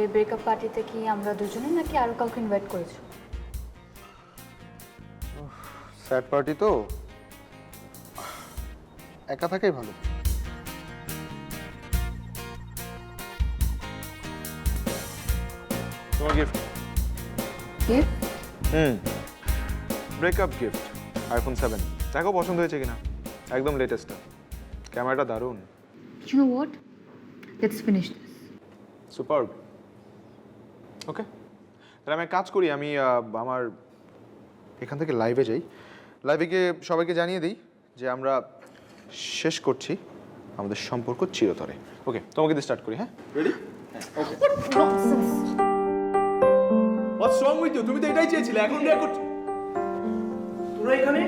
এই ব্রেকআপ পার্টিতে কি আমরা দুজনে নাকি আরো কাউকে ইনভাইট করেছো? স্যাড পার্টি তো, একা থাকাই ভালো। তোমার gift. Gift? Breakup gift, iPhone 7। দেখো পছন্দ হয়েছে কিনা, একদম লেটেস্টটা, ক্যামেরাটা দারুণ। You know what? Let's finish this. সুপারব। ওকে, তাহলে আমি এক কাজ করি, আমি আমার এখান থেকে লাইভে যাই, লাইভে গিয়ে সবাইকে জানিয়ে দিই যে আমরা শেষ করছি আমাদের সম্পর্ক চিরতরে। ওকে, তোমাকে দিয়ে স্টার্ট করি। হ্যাঁ, ready? What nonsense! What's wrong with you? তুমি তো এটাই চেয়েছিলে, এখন রিঅ্যাক্ট করছো। তোরা এখানে